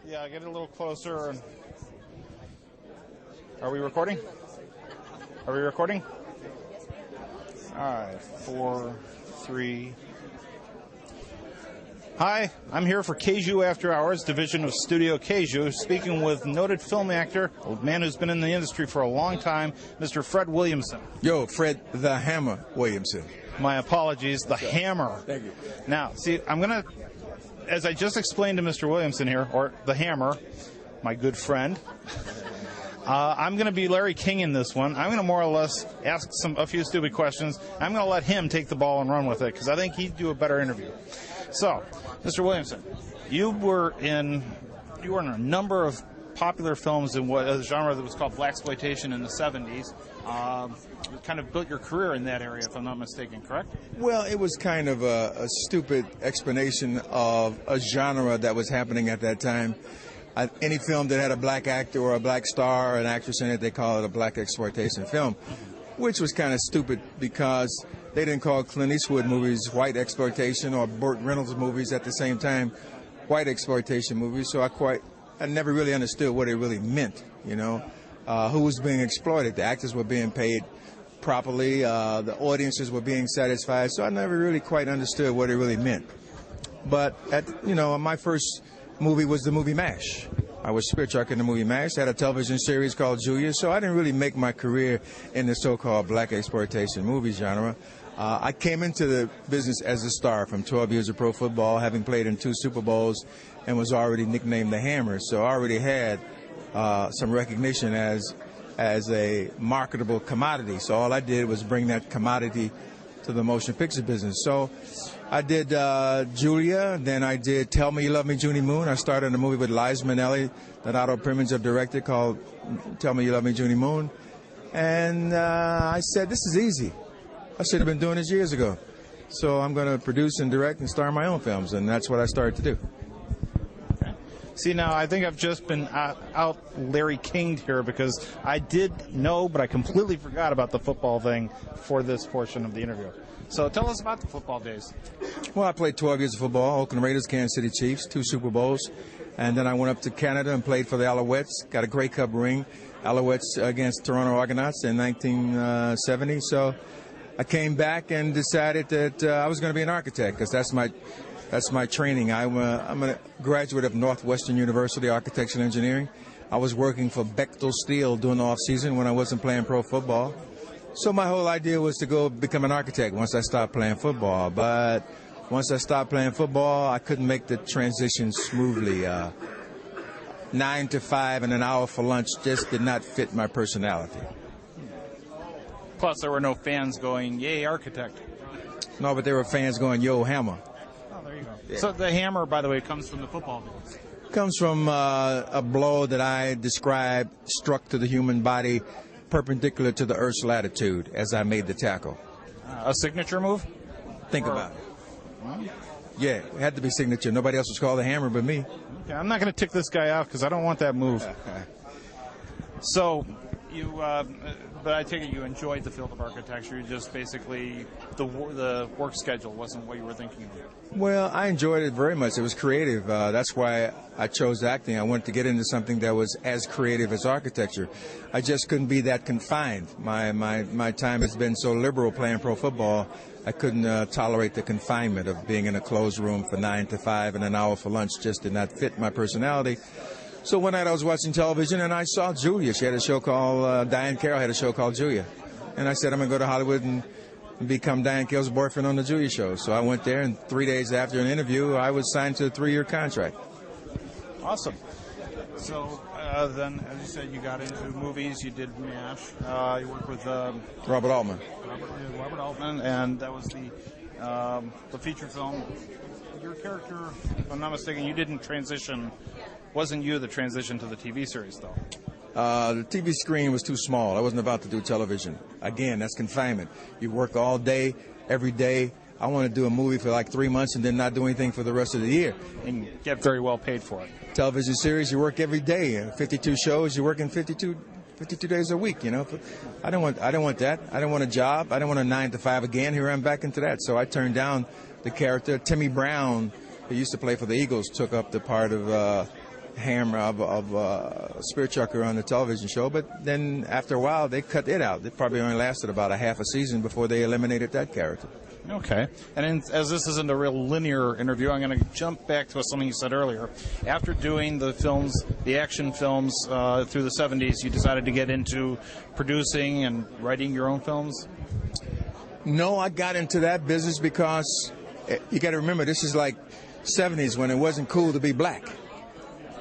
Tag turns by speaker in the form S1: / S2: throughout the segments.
S1: Yeah, get it a little closer. Are we recording? Are we recording? All right, 4, 3. Hi, I'm here for Kaiju After Hours, division of Studio Kaiju, speaking with noted film actor, a man who's been in the industry for a long time, Mr. Fred Williamson.
S2: Yo, Fred the Hammer Williamson.
S1: My apologies, the Hammer.
S2: Thank you.
S1: Now, see, I'm going to, as I just explained to Mr. Williamson here, or the Hammer, my good friend, I'm going to be Larry King in this one. I'm going to more or less ask a few stupid questions. I'm going to let him take the ball and run with it, because I think he'd do a better interview. So, Mr. Williamson, you were in a number of popular films in what a genre that was called blaxploitation in the 70s. You kind of built your career in that area, if I'm not mistaken, correct?
S2: Well, it was kind of a stupid explanation of a genre that was happening at that time. Any film that had a black actor or a black star or an actress in it, they call it a black exploitation film, which was kind of stupid because they didn't call Clint Eastwood movies white exploitation or Burt Reynolds movies at the same time white exploitation movies. So I never really understood what it really meant, you know. Who was being exploited? The actors were being paid properly. The audiences were being satisfied. So I never really quite understood what it really meant. But my first movie was the movie MASH. I was Spirit Truck in the movie MASH. I had a television series called Julia. So I didn't really make my career in the so-called black exploitation movie genre. I came into the business as a star from 12 years of pro football, having played in 2 Super Bowls, and was already nicknamed the Hammer. So I already had some recognition as a marketable commodity. So all I did was bring that commodity to the motion picture business. So I did Julia, then I did Tell Me You Love Me, Junie Moon. I started in a movie with Liza Minnelli that Otto Preminger directed called Tell Me You Love Me, Junie Moon. And I said, this is easy. I should have been doing this years ago. So I'm going to produce and direct and star in my own films, and that's what I started to do.
S1: Okay. See, now I think I've just been out Larry King'd here because I did know, but I completely forgot about the football thing for this portion of the interview. So tell us about the football days.
S2: Well, I played 12 years of football, Oakland Raiders, Kansas City Chiefs, 2 Super Bowls. And then I went up to Canada and played for the Alouettes, got a Grey Cup ring, Alouettes against Toronto Argonauts in 1970. So I came back and decided that I was going to be an architect because that's my training. I'm a graduate of Northwestern University, Architecture and Engineering. I was working for Bechtel Steel during the off-season when I wasn't playing pro football. So my whole idea was to go become an architect once I stopped playing football. But once I stopped playing football, I couldn't make the transition smoothly. 9 to 5 and an hour for lunch just did not fit my personality.
S1: Plus, there were no fans going, yay, architect.
S2: No, but there were fans going, yo, Hammer.
S1: Oh, there you go. Yeah. So the Hammer, by the way, comes from the football days.
S2: Comes from a blow that I described struck to the human body perpendicular to the Earth's latitude as I made the tackle.
S1: A signature move?
S2: Think about it. Well, yeah, it had to be signature. Nobody else was called the Hammer but me.
S1: Okay, I'm not going to tick this guy off because I don't want that move. So, but I take it you enjoyed the field of architecture. You just basically, the work schedule wasn't what you were thinking of.
S2: Well, I enjoyed it very much. It was creative. That's why I chose acting. I wanted to get into something that was as creative as architecture. I just couldn't be that confined. My time has been so liberal playing pro football. I couldn't tolerate the confinement of being in a closed room for 9 to 5 and an hour for lunch. Just did not fit my personality. So one night I was watching television and I saw Julia. She had a show called, Diane Carroll had a show called Julia. And I said, I'm going to go to Hollywood and become Diane Carroll's boyfriend on the Julia show. So I went there, and 3 days after an interview, I was signed to a 3-year contract.
S1: Awesome. So then, as you said, you got into movies. You did MASH. You worked with
S2: Robert Altman.
S1: Robert Altman, and that was the feature film. Your character, if I'm not mistaken, you didn't transition. Wasn't you the transition to the TV series, though?
S2: The TV screen was too small. I wasn't about to do television. Again, that's confinement. You work all day, every day. I want to do a movie for like 3 months and then not do anything for the rest of the year.
S1: And get very well paid for it.
S2: Television series, you work every day. 52 shows, you're working 52 days a week, you know. I don't want that. I don't want a job. I don't want a 9 to 5 again. Here I'm back into that. So I turned down the character. Timmy Brown, who used to play for the Eagles, took up the part of hammer of Spirit Chucker on the television show. But then after a while, they cut it out. It probably only lasted about a half a season before they eliminated that character.
S1: Okay. And as this isn't a real linear interview, I'm going to jump back to something you said earlier. After doing the films, the action films through the 70s, you decided to get into producing and writing your own films?
S2: No, I got into that business because you got to remember, this is like 70s when it wasn't cool to be black.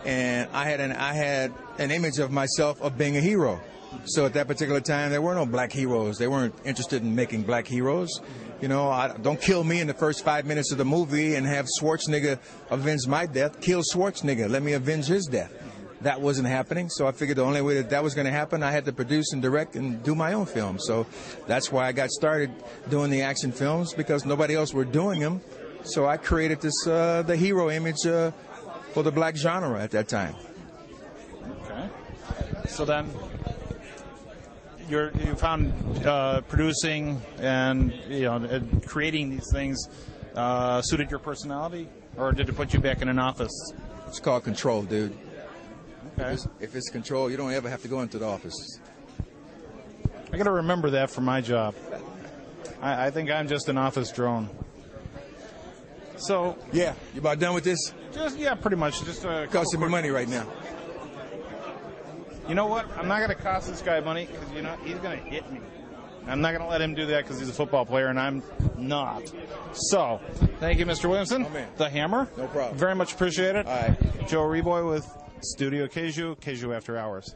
S2: And I had an image of myself of being a hero. So at that particular time, there were no black heroes. They weren't interested in making black heroes. You know, don't kill me in the first 5 minutes of the movie and have Schwarzenegger avenge my death. Kill Schwarzenegger. Let me avenge his death. That wasn't happening. So I figured the only way that was going to happen, I had to produce and direct and do my own film. So that's why I got started doing the action films, because nobody else were doing them. So I created this the hero image for the black genre at that time.
S1: Okay. So then you found producing and creating these things suited your personality, or did it put you back in an office?
S2: It's called control, dude.
S1: Okay.
S2: If it's control, you don't ever have to go into the office.
S1: I got to remember that for my job. I think I'm just an office drone. So
S2: yeah, you about done with this?
S1: Pretty much. Just
S2: costing me money right now.
S1: You know what? I'm not going to cost this guy money because he's going to hit me. I'm not going to let him do that because he's a football player and I'm not. So, thank you, Mr. Williamson.
S2: Oh, man.
S1: The Hammer.
S2: No problem.
S1: Very much appreciate it.
S2: All right.
S1: Joe Reboy with Studio Kaiju After Hours.